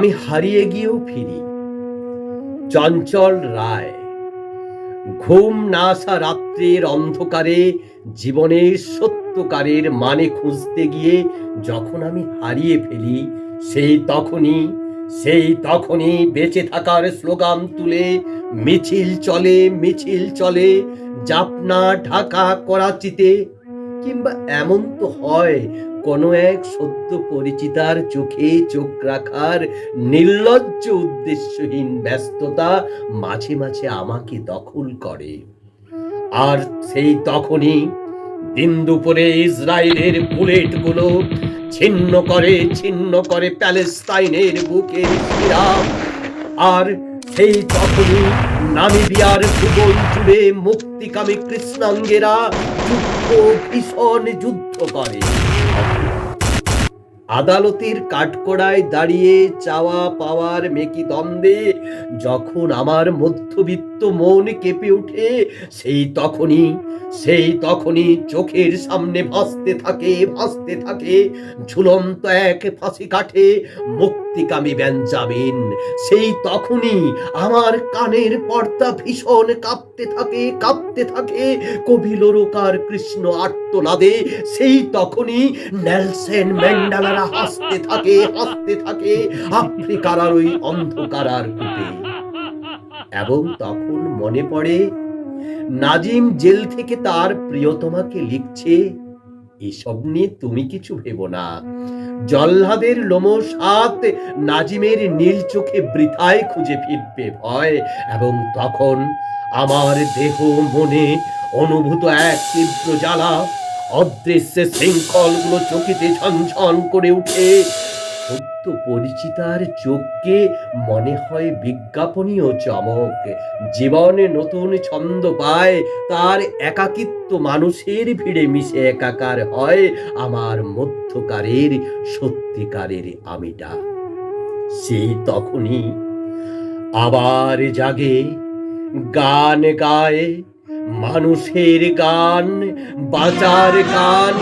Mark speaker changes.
Speaker 1: আমি হারিয়ে গিয়েও ফিরি। চঞ্চল রায়। ঘুম না আসা রাত্রের অন্ধকারে জীবনের সত্যকারের মানে খুঁজতে গিয়ে যখন আমি হারিয়ে ফেলি, সেই তখনই বেঁচে থাকার স্লোগান তুলে মিছিল চলে জাফনা, ঢাকা, করাচিতে। কিংবা এমন তো হয়, কোনো এক সদ্য পরিচিতার চোখে চোখ রাখার নির্লজ্জ উদ্দেশ্যহীন ব্যস্ততা মাঝে মাঝে আমাকে দখল করে। আর সেই তখনই দিন দুপুরে ইসরায়েলের বুলেটগুলো ছিন্ন করে প্যালেস্তাইনের বুকের শিরা। আর সেই তখনই নামিবিয়ার ভূগোল জুড়ে মুক্তিকামী কৃষ্ণাঙ্গেরা ভীষণ যুদ্ধ করে। আদালতের কাঠগড়ায় দাঁড়িয়ে চাওয়া পাওয়ার মেকি দ্বন্দ্বে যখন আমার মধ্যবিত্ত মন কেঁপে ওঠে, সেই তখনই চোখের সামনে ভাসতে থাকে ঝুলন্ত এক ফাঁসি কাঠে মুক্তিকামী বেঞ্জামিন। সেই তখনই আমার কানের পর্দা ভীষণ কাঁপতে থাকে কবি লোরকার কৃষ্ণ আর্তনাদে। সেই তখনই নেলসন ম্যান্ডেলারা হাসতে থাকে আফ্রিকার ওই অন্ধকার কূপে। এবং তখন মনে পড়ে নাজিম জেল থেকে তার প্রিয়তমাকে লিখছে, এসব নিয়ে তুমি কিছু ভেবো না। জল্লাদের লোমশ হাত নাজিমের নীল চোখে বৃথায় খুঁজে ফিরবে ভয়। এবং তখন আমার দেহ মনে অনুভূত এক তীব্র জ্বালা, অদৃশ্য শৃঙ্খলগুলো চকিতে ঝনঝন করে উঠে। সত্য পরিচিতার চোখকে মনে হয় বিজ্ঞাপনীয় চমক। জীবনে নতুন ছন্দ পায়, তার একাকিত্ব মানুষের ভিড়ে মিশে একাকার হয় আমার মধ্যকারের সত্যিকারের আমিটা। সেই তখনই আবার জাগে, গান গায়, মানুষের গান, বাঁচার গান,